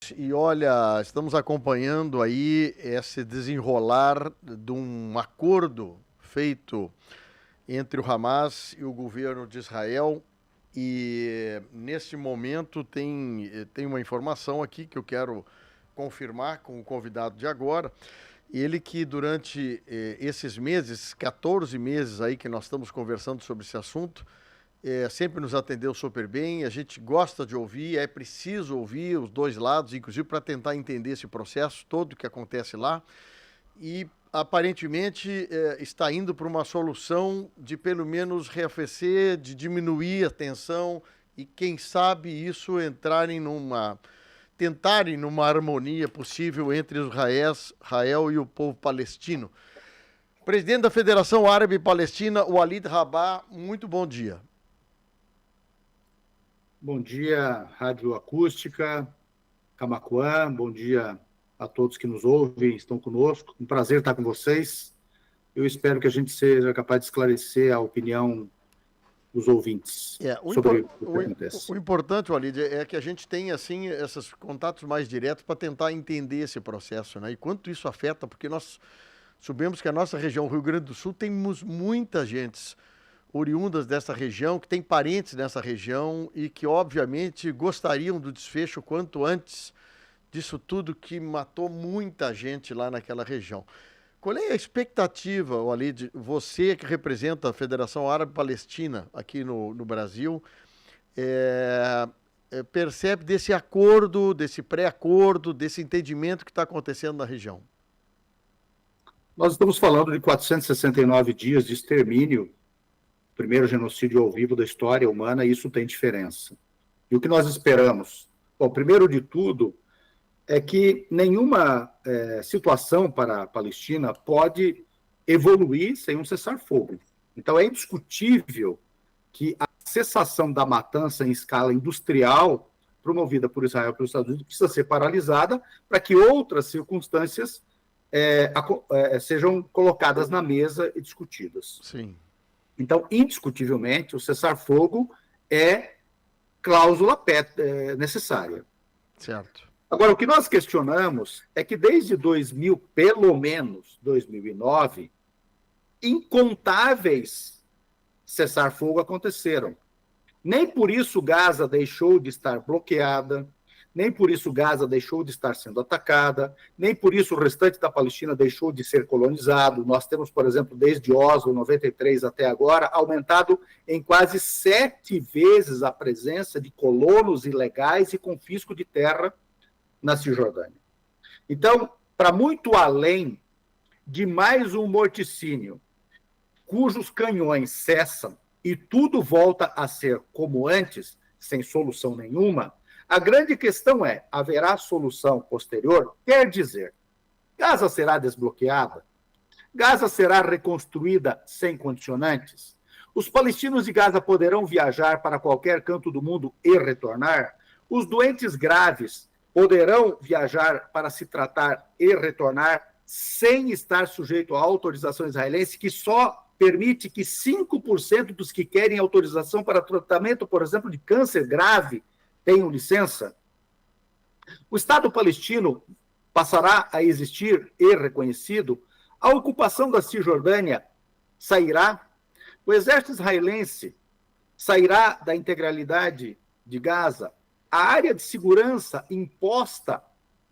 Walid, e olha, estamos acompanhando aí esse desenrolar de um acordo feito entre o Hamas e o governo de Israel. E nesse momento tem uma informação aqui que eu quero confirmar com o convidado de agora. Ele que durante esses meses, 14 meses aí que nós estamos conversando sobre esse assunto, sempre nos atendeu super bem, a gente gosta de ouvir, é preciso ouvir os dois lados, inclusive para tentar entender esse processo todo que acontece lá. E aparentemente está indo para uma solução de pelo menos rearrefecer, de diminuir a tensão e quem sabe isso tentarem numa harmonia possível entre Israel e o povo palestino. Presidente da Federação Árabe Palestina, Walid Rabah, muito bom dia. Bom dia, Rádio Acústica, Camaquã, bom dia a todos que nos ouvem, estão conosco. Um prazer estar com vocês. Eu espero que a gente seja capaz de esclarecer a opinião dos ouvintes sobre o que acontece. O importante, Walid, é que a gente tenha assim, esses contatos mais diretos para tentar entender esse processo, né? E quanto isso afeta, porque nós sabemos que a nossa região, Rio Grande do Sul, temos muita gente oriundas dessa região, que tem parentes nessa região e que, obviamente, gostariam do desfecho quanto antes disso tudo que matou muita gente lá naquela região. Qual é a expectativa, Walid, você que representa a Federação Árabe Palestina aqui no Brasil, percebe desse acordo, desse pré-acordo, desse entendimento que está acontecendo na região? Nós estamos falando de 469 dias de extermínio, primeiro genocídio ao vivo da história humana, e isso tem diferença. E o que nós esperamos? Bom, primeiro de tudo, é que nenhuma situação para a Palestina pode evoluir sem um cessar-fogo. Então, é indiscutível que a cessação da matança em escala industrial, promovida por Israel e pelos Estados Unidos, precisa ser paralisada para que outras circunstâncias sejam colocadas na mesa e discutidas. Sim. Então, indiscutivelmente, o cessar-fogo é cláusula necessária. Certo. Agora, o que nós questionamos é que desde 2000, pelo menos 2009, incontáveis cessar-fogo aconteceram. Nem por isso Gaza deixou de estar bloqueada, nem por isso Gaza deixou de estar sendo atacada, nem por isso o restante da Palestina deixou de ser colonizado. Nós temos, por exemplo, desde Oslo, 93 até agora, aumentado em quase 7 vezes a presença de colonos ilegais e confisco de terra na Cisjordânia. Então, para muito além de mais um morticínio, cujos canhões cessam e tudo volta a ser como antes, sem solução nenhuma, a grande questão é, haverá solução posterior? Quer dizer, Gaza será desbloqueada? Gaza será reconstruída sem condicionantes? Os palestinos de Gaza poderão viajar para qualquer canto do mundo e retornar? Os doentes graves poderão viajar para se tratar e retornar sem estar sujeito à autorização israelense, que só permite que 5% dos que querem autorização para tratamento, por exemplo, de câncer grave, tenham licença? O Estado palestino passará a existir e reconhecido? A ocupação da Cisjordânia sairá? O exército israelense sairá da integralidade de Gaza? A área de segurança imposta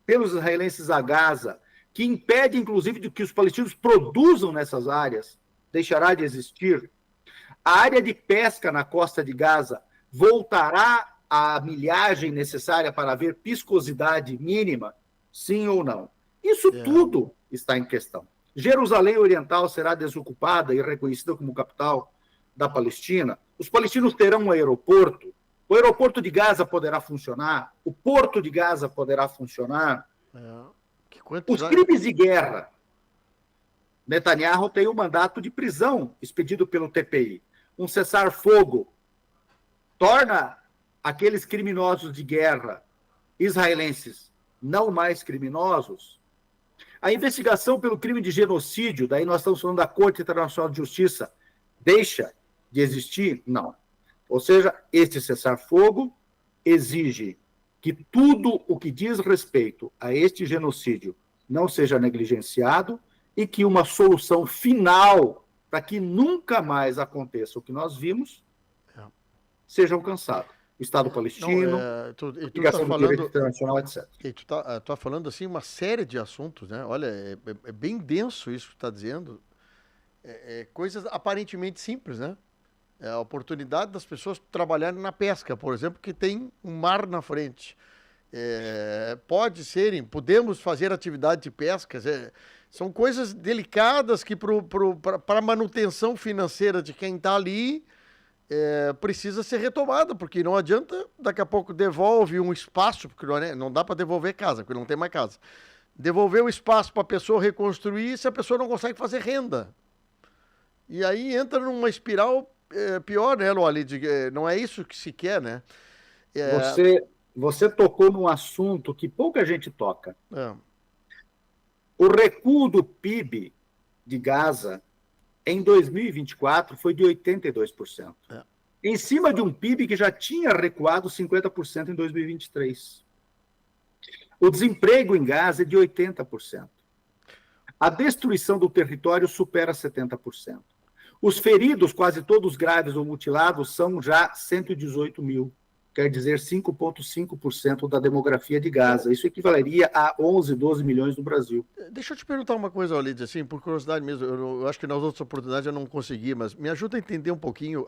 pelos israelenses a Gaza, que impede, inclusive, de que os palestinos produzam nessas áreas, deixará de existir? A área de pesca na costa de Gaza voltará à milhagem necessária para haver piscosidade mínima? Sim ou não? Isso tudo está em questão. Jerusalém Oriental será desocupada e reconhecida como capital da Palestina? Os palestinos terão um aeroporto? O aeroporto de Gaza poderá funcionar? O porto de Gaza poderá funcionar? Os crimes de guerra. Netanyahu tem um mandato de prisão expedido pelo TPI. Um cessar-fogo torna aqueles criminosos de guerra israelenses não mais criminosos? A investigação pelo crime de genocídio, daí nós estamos falando da Corte Internacional de Justiça, deixa de existir? Não. Ou seja, este cessar-fogo exige que tudo o que diz respeito a este genocídio não seja negligenciado e que uma solução final para que nunca mais aconteça o que nós vimos seja alcançado. O Estado palestino, aplicação do direito internacional, etc. E tu tá falando assim uma série de assuntos, né? Olha, é bem denso isso que tu está dizendo. Coisas aparentemente simples, né? É a oportunidade das pessoas trabalharem na pesca, por exemplo, que tem um mar na frente. Podemos fazer atividade de pesca. São coisas delicadas que para a manutenção financeira de quem está ali precisa ser retomada, porque não adianta, daqui a pouco devolve um espaço, porque não dá para devolver casa, porque não tem mais casa. Devolver o espaço para a pessoa reconstruir se a pessoa não consegue fazer renda. E aí entra numa espiral pior, né, Loalid? Não é isso que se quer, né? Você tocou num assunto que pouca gente toca. O recuo do PIB de Gaza em 2024 foi de 82%. Em cima de um PIB que já tinha recuado 50% em 2023. O desemprego em Gaza é de 80%. A destruição do território supera 70%. Os feridos, quase todos graves ou mutilados, são já 118 mil. Quer dizer, 5,5% da demografia de Gaza. Isso equivaleria a 11, 12 milhões no Brasil. Deixa eu te perguntar uma coisa, Walid, assim, por curiosidade mesmo. Eu acho que nas outras oportunidades eu não consegui, mas me ajuda a entender um pouquinho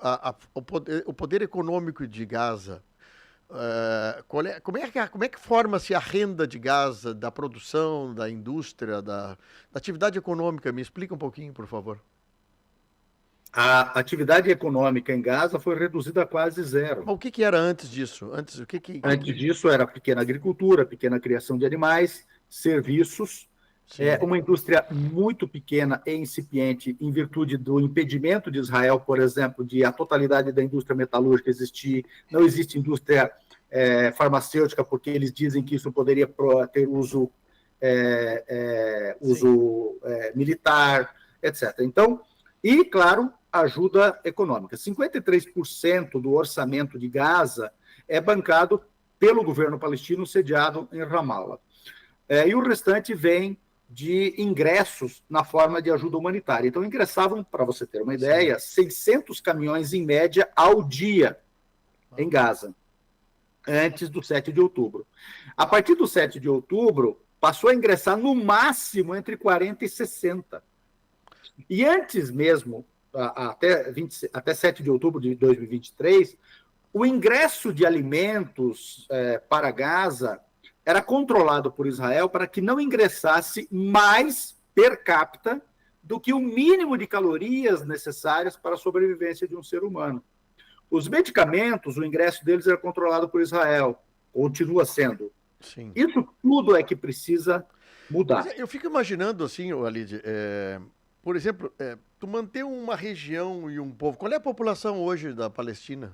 o poder econômico de Gaza. Como é que forma-se a renda de Gaza, da produção, da indústria, da atividade econômica? Me explica um pouquinho, por favor. A atividade econômica em Gaza foi reduzida a quase zero. Mas o que era antes disso? Antes disso era pequena agricultura, pequena criação de animais, serviços, uma indústria muito pequena e incipiente em virtude do impedimento de Israel, por exemplo, de a totalidade da indústria metalúrgica existir. Não existe indústria farmacêutica, porque eles dizem que isso poderia ter uso militar, etc. Então, e, claro, ajuda econômica. 53% do orçamento de Gaza é bancado pelo governo palestino sediado em Ramallah. E o restante vem de ingressos na forma de ajuda humanitária. Então, ingressavam, para você ter uma ideia, 600 caminhões em média ao dia em Gaza, antes do 7 de outubro. A partir do 7 de outubro, passou a ingressar no máximo entre 40 e 60. E antes mesmo, até 7 de outubro de 2023, o ingresso de alimentos para Gaza era controlado por Israel para que não ingressasse mais per capita do que o mínimo de calorias necessárias para a sobrevivência de um ser humano. Os medicamentos, o ingresso deles era controlado por Israel, continua sendo. Sim. Isso tudo é que precisa mudar. Mas eu fico imaginando assim, Walid, por exemplo, tu manter uma região e um povo. Qual é a população hoje da Palestina?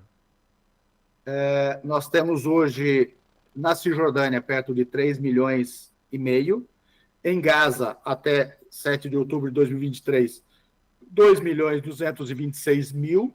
Nós temos hoje, na Cisjordânia, perto de 3,5 milhões. Em Gaza, até 7 de outubro de 2023, 2.226.000.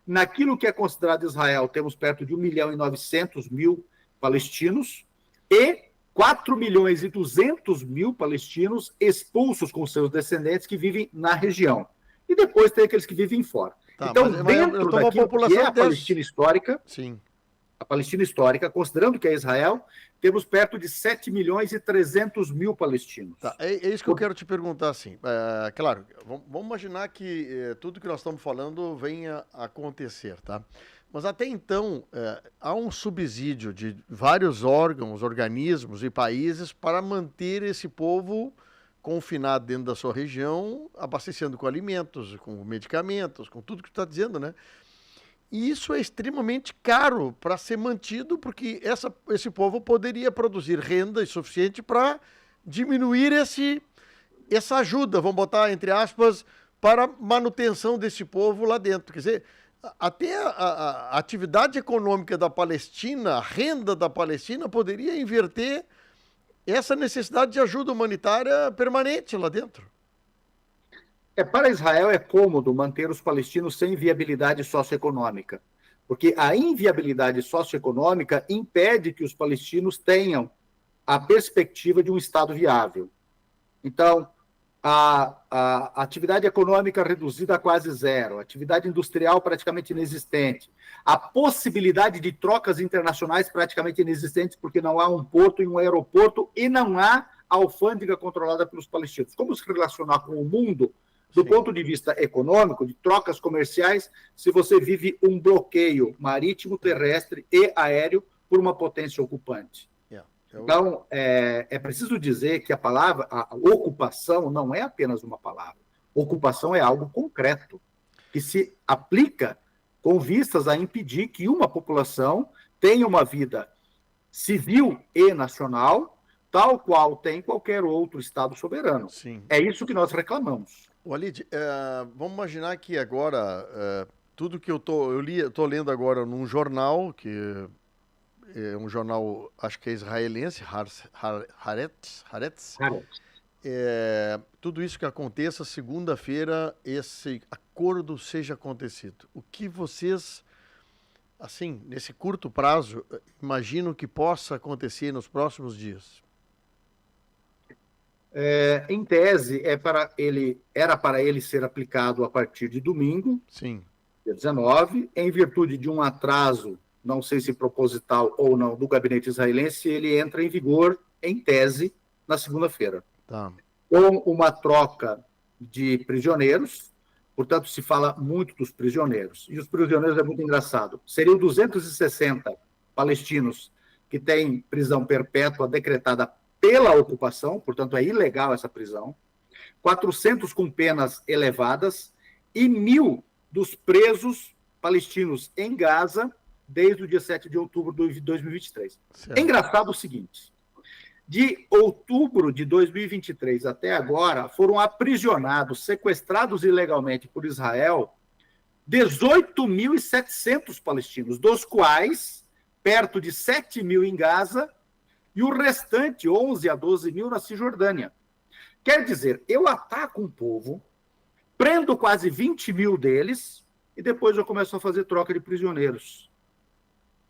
Naquilo que é considerado Israel, temos perto de 1.900.000 palestinos e 4.200.000 palestinos expulsos com seus descendentes que vivem na região. E depois tem aqueles que vivem fora. Então, dentro daquilo que é a Palestina histórica, sim, a Palestina histórica, considerando que é Israel, temos perto de 7.300.000 palestinos. Tá, é isso que eu quero te perguntar, assim. Claro, vamos imaginar que tudo que nós estamos falando venha a acontecer, tá? Mas até então, há um subsídio de vários órgãos, organismos e países para manter esse povo confinado dentro da sua região, abastecendo com alimentos, com medicamentos, com tudo que tu está dizendo, né? E isso é extremamente caro para ser mantido, porque esse povo poderia produzir renda suficiente para diminuir essa ajuda, vamos botar entre aspas, para a manutenção desse povo lá dentro. Quer dizer, até a atividade econômica da Palestina, a renda da Palestina, poderia inverter essa necessidade de ajuda humanitária permanente lá dentro. Para Israel é cômodo manter os palestinos sem viabilidade socioeconômica, porque a inviabilidade socioeconômica impede que os palestinos tenham a perspectiva de um Estado viável. Então, a atividade econômica reduzida a quase zero, a atividade industrial praticamente inexistente, a possibilidade de trocas internacionais praticamente inexistentes, porque não há um porto e um aeroporto e não há alfândega controlada pelos palestinos. Como se relacionar com o mundo do ponto de vista econômico, de trocas comerciais, se você vive um bloqueio marítimo, terrestre e aéreo por uma potência ocupante? Então, é preciso dizer que a palavra, a ocupação, não é apenas uma palavra. Ocupação é algo concreto, que se aplica com vistas a impedir que uma população tenha uma vida civil e nacional, tal qual tem qualquer outro Estado soberano. Sim. É isso que nós reclamamos. Walid, vamos imaginar que agora, tudo que eu estou lendo agora num jornal, que é um jornal, acho que é israelense, Haaretz. Tudo isso que aconteça, segunda-feira, esse acordo seja acontecido. O que vocês, assim, nesse curto prazo, imaginam que possa acontecer nos próximos dias? Em tese, era para ele ser aplicado a partir de domingo, sim, dia 19, em virtude de um atraso, não sei se proposital ou não, do gabinete israelense, ele entra em vigor, em tese, na segunda-feira. Tá. Com uma troca de prisioneiros, portanto, se fala muito dos prisioneiros. E os prisioneiros é muito engraçado. Seriam 260 palestinos que têm prisão perpétua decretada pela ocupação, portanto, é ilegal essa prisão, 400 com penas elevadas e 1.000 dos presos palestinos em Gaza desde o dia 7 de outubro de 2023. Certo. É engraçado o seguinte, de outubro de 2023 até agora, foram aprisionados, sequestrados ilegalmente por Israel, 18.700 palestinos, dos quais perto de 7.000 em Gaza e o restante, 11 a 12 mil, na Cisjordânia. Quer dizer, eu ataco um povo, prendo quase 20 mil deles e depois eu começo a fazer troca de prisioneiros.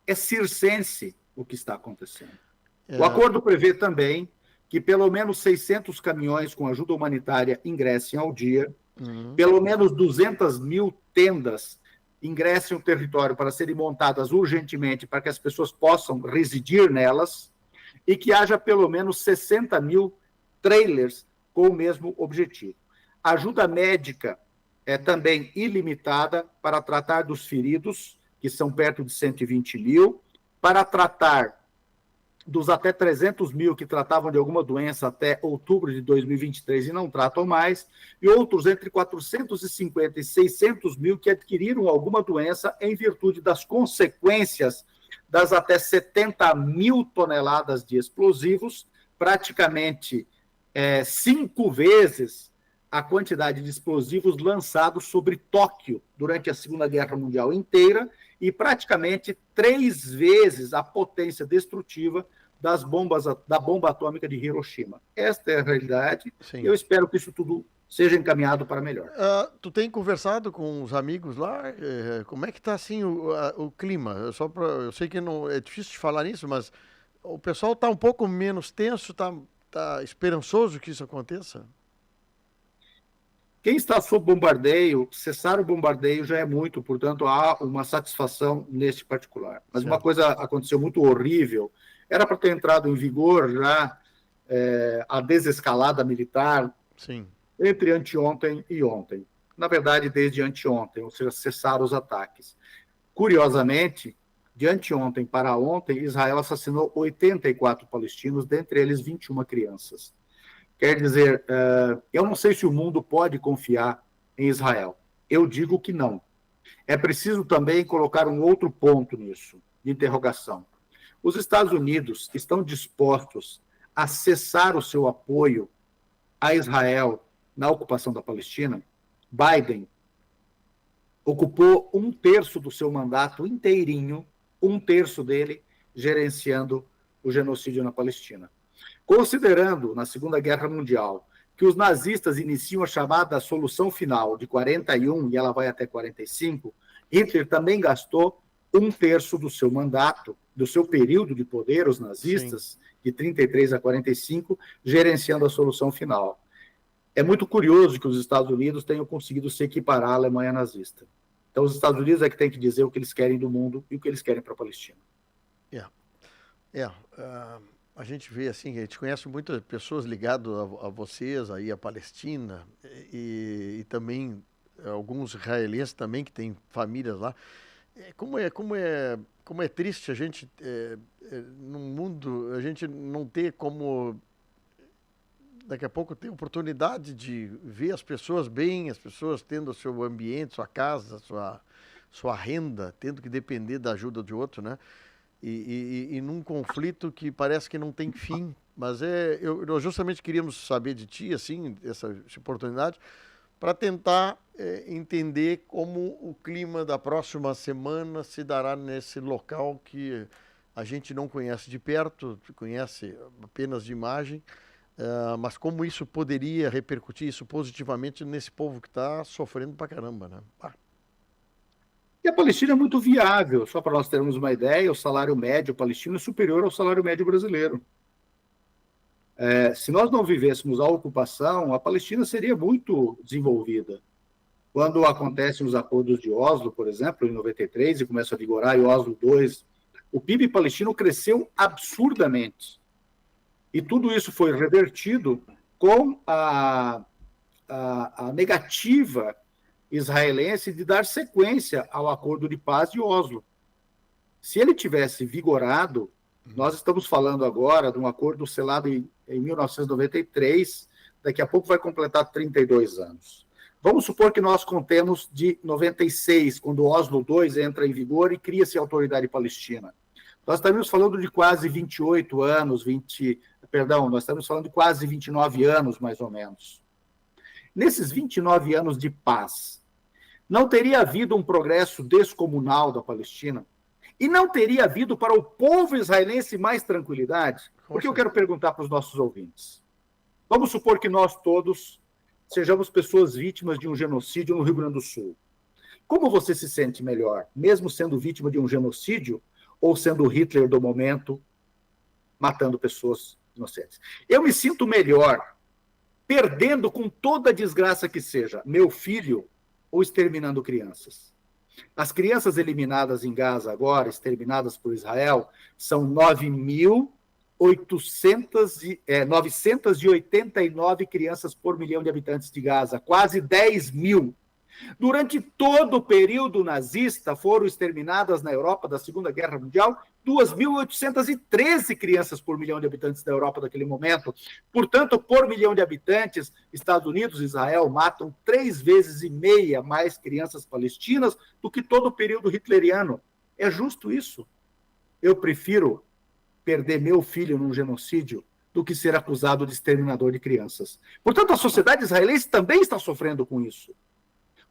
É circense o que está acontecendo. O acordo prevê também que pelo menos 600 caminhões com ajuda humanitária ingressem ao dia, pelo menos 200 mil tendas ingressem no território para serem montadas urgentemente para que as pessoas possam residir nelas e que haja pelo menos 60 mil trailers com o mesmo objetivo. A ajuda médica é também ilimitada para tratar dos feridos, que são perto de 120 mil, para tratar dos até 300 mil que tratavam de alguma doença até outubro de 2023 e não tratam mais, e outros entre 450 e 600 mil que adquiriram alguma doença em virtude das consequências das até 70 mil toneladas de explosivos, praticamente 5 vezes a quantidade de explosivos lançados sobre Tóquio durante a Segunda Guerra Mundial inteira e praticamente 3 vezes a potência destrutiva da bomba atômica de Hiroshima. Esta é a realidade. Sim. Eu espero que isso tudo seja encaminhado para melhor. Tu tem conversado com os amigos lá? Como é que está assim o clima? Eu sei que não é difícil de falar nisso, mas o pessoal está um pouco menos tenso, está esperançoso que isso aconteça? Quem está sob bombardeio, cessar o bombardeio já é muito, portanto, há uma satisfação neste particular. Mas certo. Uma coisa aconteceu muito horrível, era para ter entrado em vigor já a desescalada militar Sim. entre anteontem e ontem. Na verdade, desde anteontem, ou seja, cessaram os ataques. Curiosamente, de anteontem para ontem, Israel assassinou 84 palestinos, dentre eles 21 crianças. Quer dizer, eu não sei se o mundo pode confiar em Israel. Eu digo que não. É preciso também colocar um outro ponto nisso, de interrogação. Os Estados Unidos estão dispostos a cessar o seu apoio a Israel na ocupação da Palestina? Biden ocupou 1/3 do seu mandato inteirinho, 1/3 dele, gerenciando o genocídio na Palestina. Considerando, na Segunda Guerra Mundial, que os nazistas iniciam a chamada solução final de 41, e ela vai até 45, Hitler também gastou um terço do seu mandato, do seu período de poder, os nazistas, sim, de 33 a 45, gerenciando a solução final. É muito curioso que os Estados Unidos tenham conseguido se equiparar à Alemanha nazista. Então, os Estados Unidos é que tem que dizer o que eles querem do mundo e o que eles querem para a Palestina. A gente vê assim, a gente conhece muitas pessoas ligadas a vocês, aí a Palestina, e também alguns israelenses também que têm famílias lá. Como é triste a gente, num mundo, a gente não ter como, daqui a pouco, ter oportunidade de ver as pessoas bem, as pessoas tendo o seu ambiente, sua casa, sua renda, tendo que depender da ajuda de outro, né? E num conflito que parece que não tem fim. Mas nós justamente queríamos saber de ti, assim, essa oportunidade, para tentar entender como o clima da próxima semana se dará nesse local que a gente não conhece de perto, conhece apenas de imagem, mas como isso poderia repercutir isso positivamente nesse povo que está sofrendo pra caramba, né? E a Palestina é muito viável, só para nós termos uma ideia, o salário médio palestino é superior ao salário médio brasileiro. Se nós não vivêssemos a ocupação, a Palestina seria muito desenvolvida. Quando acontecem os acordos de Oslo, por exemplo, em 93, e começa a vigorar, e Oslo II, o PIB palestino cresceu absurdamente. E tudo isso foi revertido com a negativa israelense de dar sequência ao acordo de paz de Oslo. Se ele tivesse vigorado, nós estamos falando agora de um acordo selado em 1993, daqui a pouco vai completar 32 anos. Vamos supor que nós contemos de 96, quando Oslo II entra em vigor e cria-se a Autoridade Palestina. Nós estaríamos falando de quase 28 anos, nós estamos falando de quase 29 anos, mais ou menos. Nesses 29 anos de paz, não teria havido um progresso descomunal da Palestina? E não teria havido para o povo israelense mais tranquilidade? Porque eu quero perguntar para os nossos ouvintes. Vamos supor que nós todos sejamos pessoas vítimas de um genocídio no Rio Grande do Sul. Como você se sente melhor, mesmo sendo vítima de um genocídio ou sendo o Hitler do momento, matando pessoas inocentes? Eu me sinto melhor perdendo com toda a desgraça que seja meu filho ou exterminando crianças. As crianças eliminadas em Gaza agora, exterminadas por Israel, são 989 crianças por milhão de habitantes de Gaza, quase 10 mil. Durante todo o período nazista, foram exterminadas na Europa da Segunda Guerra Mundial 2.813 crianças por milhão de habitantes da Europa naquele momento. Portanto, por milhão de habitantes, Estados Unidos e Israel matam 3,5 vezes mais crianças palestinas do que todo o período hitleriano. É justo isso? Eu prefiro perder meu filho num genocídio do que ser acusado de exterminador de crianças. Portanto, a sociedade israelense também está sofrendo com isso.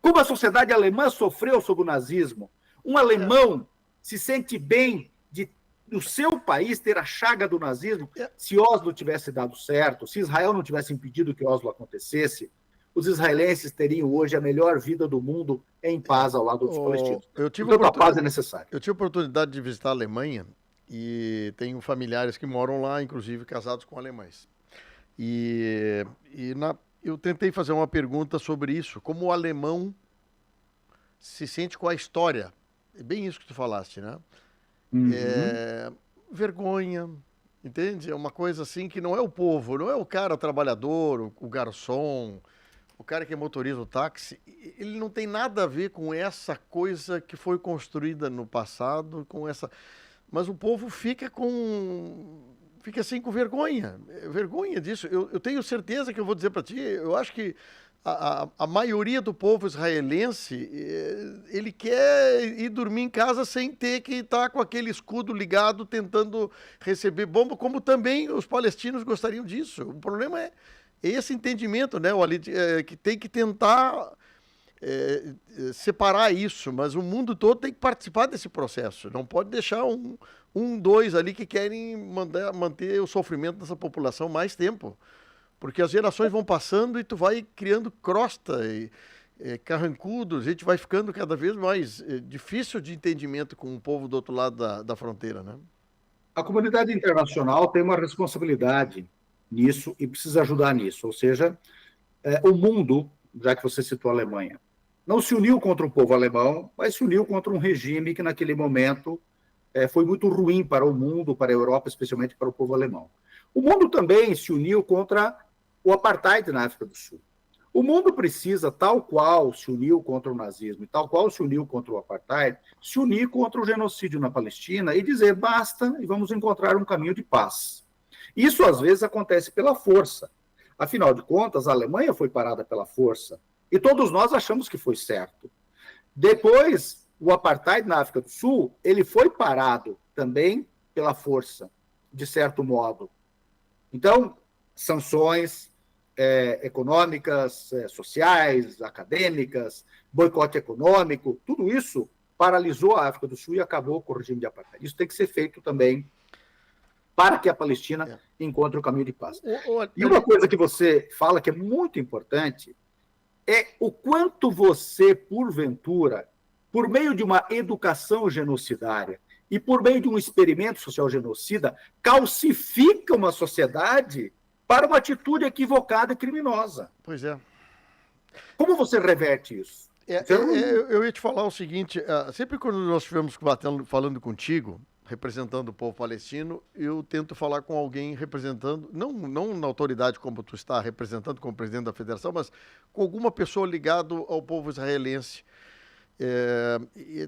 Como a sociedade alemã sofreu sob o nazismo. Um alemão se sente bem de no seu país ter a chaga do nazismo. Se Oslo tivesse dado certo, se Israel não tivesse impedido que Oslo acontecesse, os israelenses teriam hoje a melhor vida do mundo em paz ao lado dos palestinos. Portanto, a paz é necessária. Eu tive a oportunidade de visitar a Alemanha e tenho familiares que moram lá, inclusive casados com alemães. Eu tentei fazer uma pergunta sobre isso, como o alemão se sente com a história. É bem isso que tu falaste, né? Uhum. Vergonha, entende? É uma coisa assim que não é o povo, não é o cara trabalhador, o garçom, o cara que motoriza o táxi. Ele não tem nada a ver com essa coisa que foi construída no passado, com essa... Mas o povo fica assim com vergonha disso. Eu tenho certeza que eu vou dizer para ti, eu acho que a maioria do povo israelense, ele quer ir dormir em casa sem ter que estar com aquele escudo ligado, tentando receber bomba, como também os palestinos gostariam disso. O problema é esse entendimento, né, que tem que tentar separar isso, mas o mundo todo tem que participar desse processo. Não pode deixar dois ali que querem manter o sofrimento dessa população mais tempo. Porque as gerações vão passando e tu vai criando crosta carrancudo, a gente vai ficando cada vez mais difícil de entendimento com o povo do outro lado da fronteira, né? A comunidade internacional tem uma responsabilidade nisso e precisa ajudar nisso. Ou seja, o mundo, já que você citou a Alemanha, não se uniu contra o povo alemão, mas se uniu contra um regime que, naquele momento, foi muito ruim para o mundo, para a Europa, especialmente para o povo alemão. O mundo também se uniu contra o apartheid na África do Sul. O mundo precisa, tal qual se uniu contra o nazismo e tal qual se uniu contra o apartheid, se unir contra o genocídio na Palestina e dizer basta e vamos encontrar um caminho de paz. Isso, às vezes, acontece pela força. Afinal de contas, a Alemanha foi parada pela força e todos nós achamos que foi certo. Depois, o apartheid na África do Sul, ele foi parado também pela força, de certo modo. Então, sanções econômicas, sociais, acadêmicas, boicote econômico, tudo isso paralisou a África do Sul e acabou com o regime de apartheid. Isso tem que ser feito também para que a Palestina encontre o caminho de paz. E uma coisa que você fala que é muito importante é o quanto você, porventura, por meio de uma educação genocidária e por meio de um experimento social genocida, calcifica uma sociedade para uma atitude equivocada e criminosa. Pois é. Como você reverte isso? Eu ia te falar o seguinte, sempre quando nós estivemos falando contigo, representando o povo palestino, eu tento falar com alguém representando, não na autoridade como tu está representando, como presidente da federação, mas com alguma pessoa ligada ao povo israelense,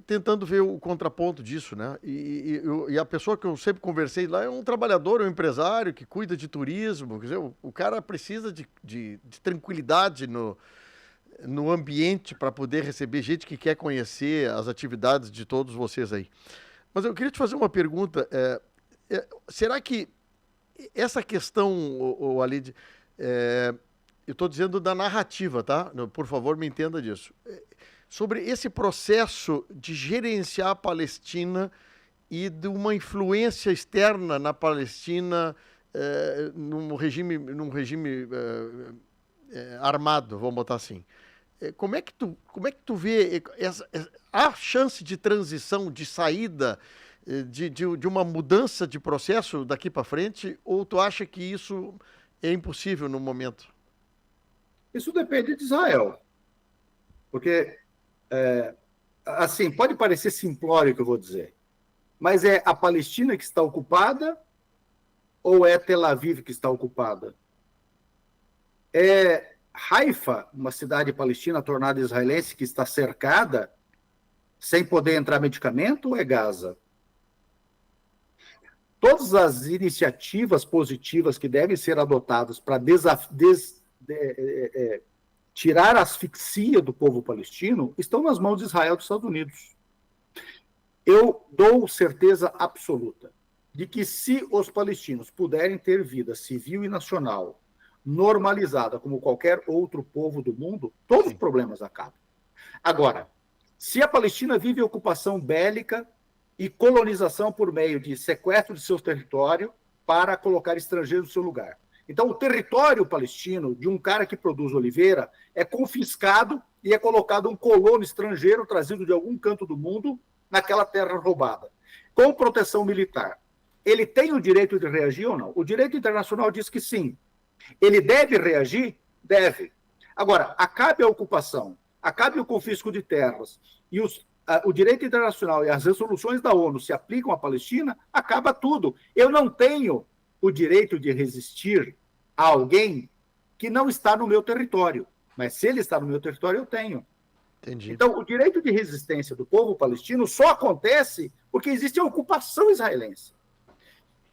tentando ver o contraponto disso, né? E a pessoa que eu sempre conversei lá é um trabalhador, um empresário que cuida de turismo, quer dizer, o cara precisa de tranquilidade no ambiente para poder receber gente que quer conhecer as atividades de todos vocês aí. Mas eu queria te fazer uma pergunta. Será que essa questão, Walid, eu estou dizendo da narrativa, tá? Por favor, me entenda disso. Sobre esse processo de gerenciar a Palestina e de uma influência externa na Palestina num regime armado, vamos botar assim. Como é que tu vê a chance de transição, de saída, de uma mudança de processo daqui para frente, ou tu acha que isso é impossível no momento? Isso depende de Israel. Porque, assim, pode parecer simplório o que eu vou dizer, mas é a Palestina que está ocupada ou é Tel Aviv que está ocupada? É Haifa, uma cidade palestina tornada israelense que está cercada, sem poder entrar medicamento, ou é Gaza? Todas as iniciativas positivas que devem ser adotadas para tirar a asfixia do povo palestino estão nas mãos de Israel e dos Estados Unidos. Eu dou certeza absoluta de que se os palestinos puderem ter vida civil e nacional normalizada como qualquer outro povo do mundo, todos os problemas acabam. Agora, se a Palestina vive ocupação bélica e colonização por meio de sequestro de seu território para colocar estrangeiros no seu lugar. Então, o território palestino de um cara que produz oliveira é confiscado e é colocado um colono estrangeiro trazido de algum canto do mundo naquela terra roubada, com proteção militar. Ele tem o direito de reagir ou não? O direito internacional diz que sim. Ele deve reagir? Deve. Agora, acabe a ocupação, acabe o confisco de terras e o direito internacional e as resoluções da ONU se aplicam à Palestina, acaba tudo. Eu não tenho o direito de resistir a alguém que não está no meu território. Mas se ele está no meu território, eu tenho. Entendi. Então, o direito de resistência do povo palestino só acontece porque existe a ocupação israelense.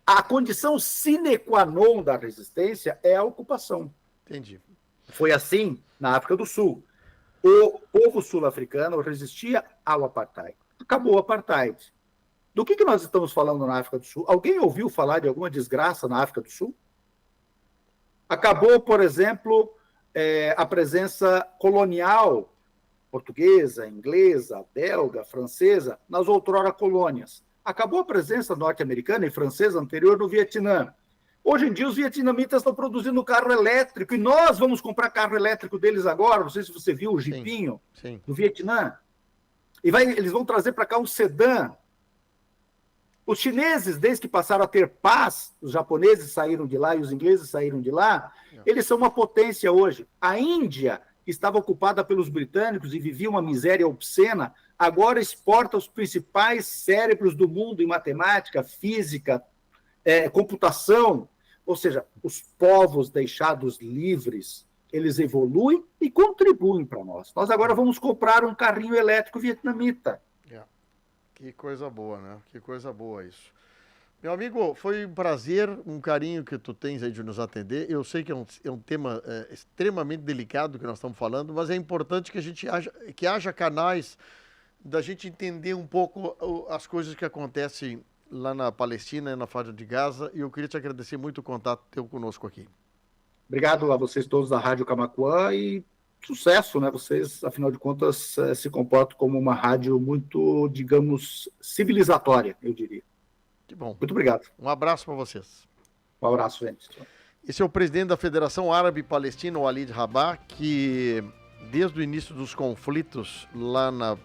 A condição sine qua non da resistência é a ocupação. Entendi. Foi assim na África do Sul. O povo sul-africano resistia ao apartheid. Acabou o apartheid. Do que nós estamos falando na África do Sul? Alguém ouviu falar de alguma desgraça na África do Sul? Acabou, por exemplo, a presença colonial portuguesa, inglesa, belga, francesa nas outrora colônias. Acabou a presença norte-americana e francesa anterior no Vietnã. Hoje em dia, os vietnamitas estão produzindo carro elétrico e nós vamos comprar carro elétrico deles agora. Não sei se você viu o Jeepinho do Vietnã. E eles vão trazer para cá um sedã. Os chineses, desde que passaram a ter paz, os japoneses saíram de lá e os ingleses saíram de lá, eles são uma potência hoje. A Índia, que estava ocupada pelos britânicos e vivia uma miséria obscena, agora exporta os principais cérebros do mundo em matemática, física, computação. Ou seja, os povos deixados livres, eles evoluem e contribuem para nós. Nós agora vamos comprar um carrinho elétrico vietnamita. Que coisa boa, né? Que coisa boa isso. Meu amigo, foi um prazer, um carinho que tu tens aí de nos atender. Eu sei que é um tema extremamente delicado que nós estamos falando, mas é importante que haja canais da gente entender um pouco as coisas que acontecem lá na Palestina e na faixa de Gaza, e eu queria te agradecer muito o contato teu conosco aqui. Obrigado a vocês todos da Rádio Camaquã e sucesso, né? Vocês, afinal de contas, se comportam como uma rádio muito, digamos, civilizatória, eu diria. Que bom. Muito obrigado. Um abraço para vocês. Um abraço, gente. Esse é o presidente da Federação Árabe Palestina, Walid Rabah, que desde o início dos conflitos lá na